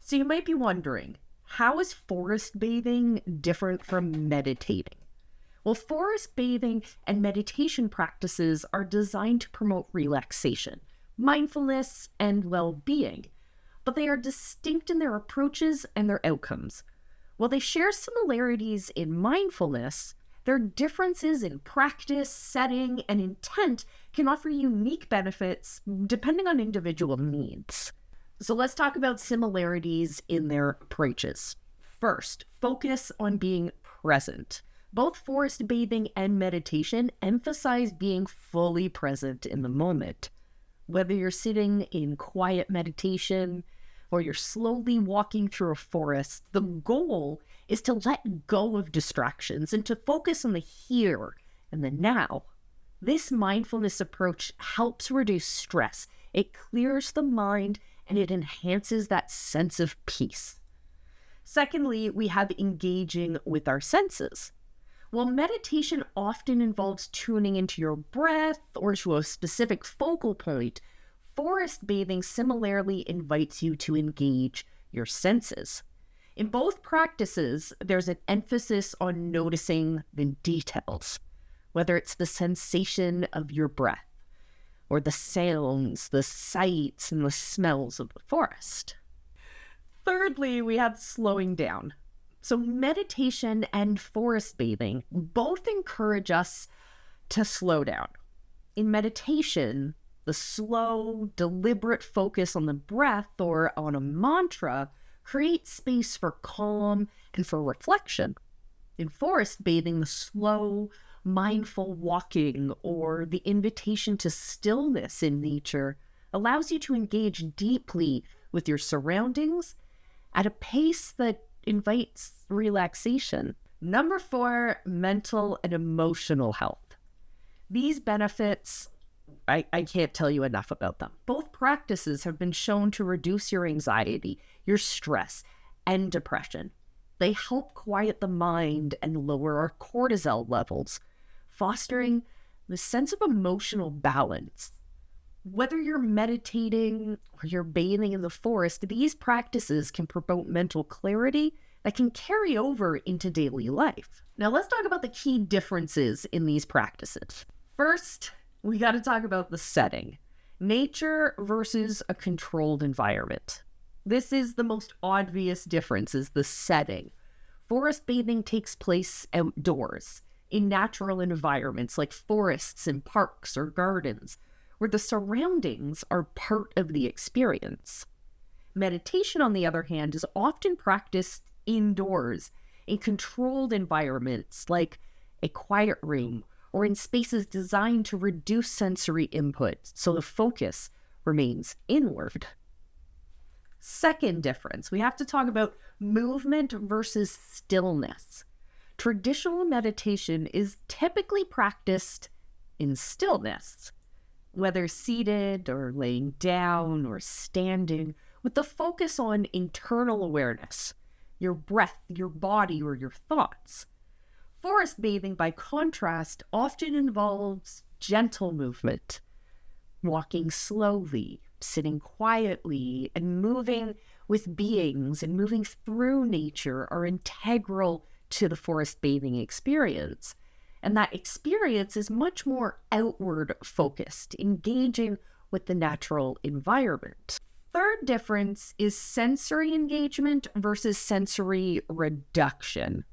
So you might be wondering, how is forest bathing different from meditating? Well, forest bathing and meditation practices are designed to promote relaxation, mindfulness, and well-being, but they are distinct in their approaches and their outcomes. While they share similarities in mindfulness, their differences in practice, setting, and intent can offer unique benefits depending on individual needs. So let's talk about similarities in their approaches. First, focus on being present. Both forest bathing and meditation emphasize being fully present in the moment. Whether you're sitting in quiet meditation or you're slowly walking through a forest, the goal is to let go of distractions and to focus on the here and the now. This mindfulness approach helps reduce stress. It clears the mind and it enhances that sense of peace. Secondly, we have engaging with our senses. While meditation often involves tuning into your breath or to a specific focal point, forest bathing similarly invites you to engage your senses. In both practices, there's an emphasis on noticing the details, whether it's the sensation of your breath, or the sounds, the sights, and the smells of the forest. Thirdly, we have slowing down. So meditation and forest bathing both encourage us to slow down. In meditation, the slow, deliberate focus on the breath or on a mantra creates space for calm and for reflection. In forest bathing, the slow, mindful walking or the invitation to stillness in nature allows you to engage deeply with your surroundings at a pace that invites relaxation. Number 4, mental and emotional health. These benefits, I can't tell you enough about them. Both practices have been shown to reduce your anxiety, your stress, and depression. They help quiet the mind and lower our cortisol levels, fostering the sense of emotional balance. Whether you're meditating or you're bathing in the forest, these practices can promote mental clarity that can carry over into daily life. Now let's talk about the key differences in these practices. First, we got to talk about the setting. Nature versus a controlled environment. This is the most obvious difference, is the setting. Forest bathing takes place outdoors, in natural environments like forests and parks or gardens, where the surroundings are part of the experience. Meditation, on the other hand, is often practiced indoors, in controlled environments like a quiet room or in spaces designed to reduce sensory input, so the focus remains inward. Second difference, we have to talk about movement versus stillness. Traditional meditation is typically practiced in stillness, whether seated or laying down or standing, with the focus on internal awareness, your breath, your body, or your thoughts. Forest bathing, by contrast, often involves gentle movement, walking slowly, sitting quietly, and moving with beings and moving through nature are integral to the forest bathing experience. And that experience is much more outward focused, engaging with the natural environment. Third difference is sensory engagement versus sensory reduction.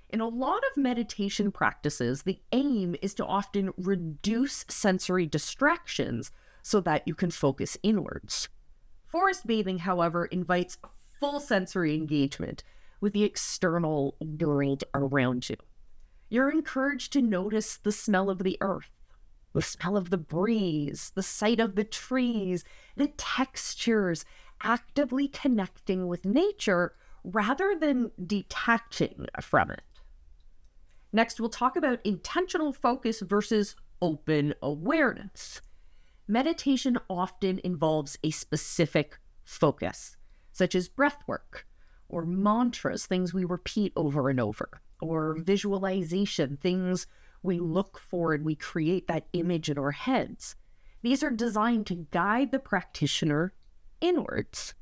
In a lot of meditation practices, the aim is to often reduce sensory distractions so that you can focus inwards. Forest bathing, however, invites full sensory engagement with the external world around you. You're encouraged to notice the smell of the earth, the smell of the breeze, the sight of the trees, the textures, actively connecting with nature rather than detaching from it. Next, we'll talk about intentional focus versus open awareness. Meditation often involves a specific focus, such as breath work or mantras, things we repeat over and over, or visualization, things we look for and we create that image in our heads. These are designed to guide the practitioner inwards.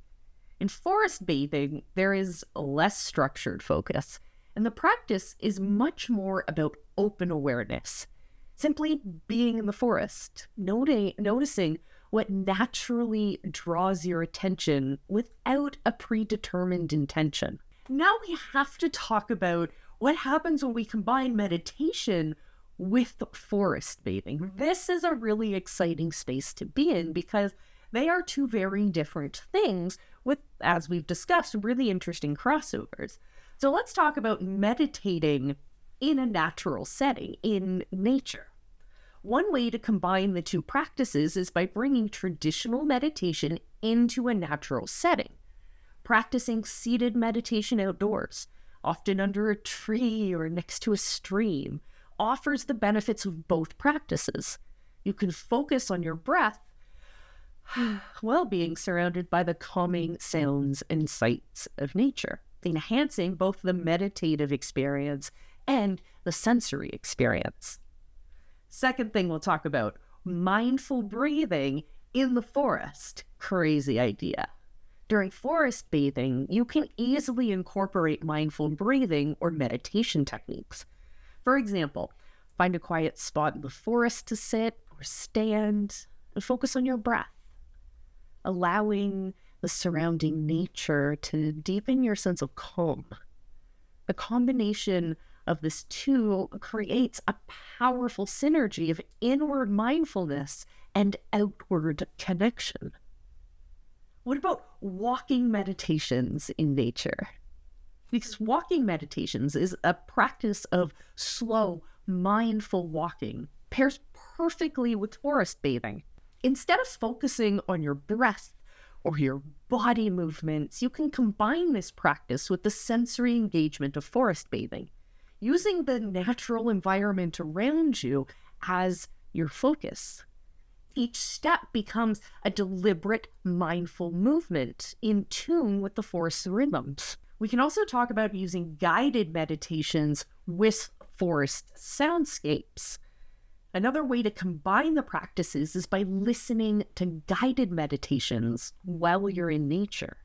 In forest bathing, there is less structured focus, and the practice is much more about open awareness. Simply being in the forest, noticing what naturally draws your attention without a predetermined intention. Now we have to talk about what happens when we combine meditation with forest bathing. This is a really exciting space to be in because they are two very different things with, as we've discussed, really interesting crossovers. So let's talk about meditating in a natural setting, in nature. One way to combine the two practices is by bringing traditional meditation into a natural setting. Practicing seated meditation outdoors, often under a tree or next to a stream, offers the benefits of both practices. You can focus on your breath while being surrounded by the calming sounds and sights of nature, enhancing both the meditative experience and the sensory experience. Second thing we'll talk about, mindful breathing in the forest. Crazy idea. During forest bathing, you can easily incorporate mindful breathing or meditation techniques. For example, find a quiet spot in the forest to sit or stand and focus on your breath, allowing the surrounding nature to deepen your sense of calm. The combination of this two creates a powerful synergy of inward mindfulness and outward connection. What about walking meditations in nature? Because walking meditations is a practice of slow, mindful walking, pairs perfectly with forest bathing. Instead of focusing on your breath or your body movements, you can combine this practice with the sensory engagement of forest bathing, using the natural environment around you as your focus. Each step becomes a deliberate, mindful movement in tune with the forest rhythms. We can also talk about using guided meditations with forest soundscapes. Another way to combine the practices is by listening to guided meditations while you're in nature,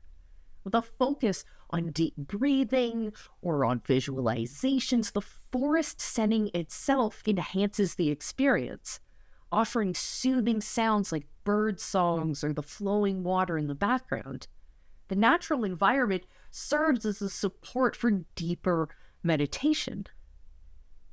with a focus on deep breathing or on visualizations. The forest setting itself enhances the experience, offering soothing sounds like bird songs or the flowing water in the background. The natural environment serves as a support for deeper meditation.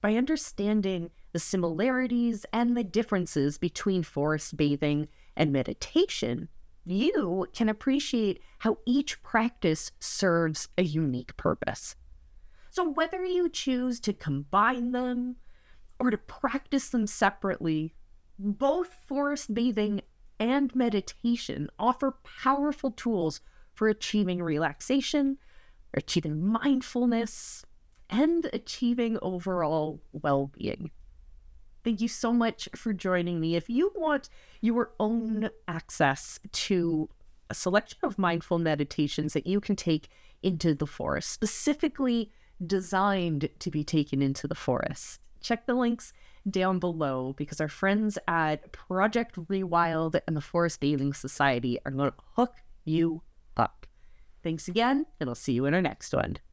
By understanding the similarities and the differences between forest bathing and meditation, you can appreciate how each practice serves a unique purpose. So whether you choose to combine them or to practice them separately, both forest bathing and meditation offer powerful tools for achieving relaxation, achieving mindfulness, and achieving overall well-being. Thank you so much for joining me. If you want your own access to a selection of mindful meditations that you can take into the forest, specifically designed to be taken into the forest, check the links down below because our friends at Project Rewild and the Forest Bathing Society are going to hook you up. Thanks again, and I'll see you in our next one.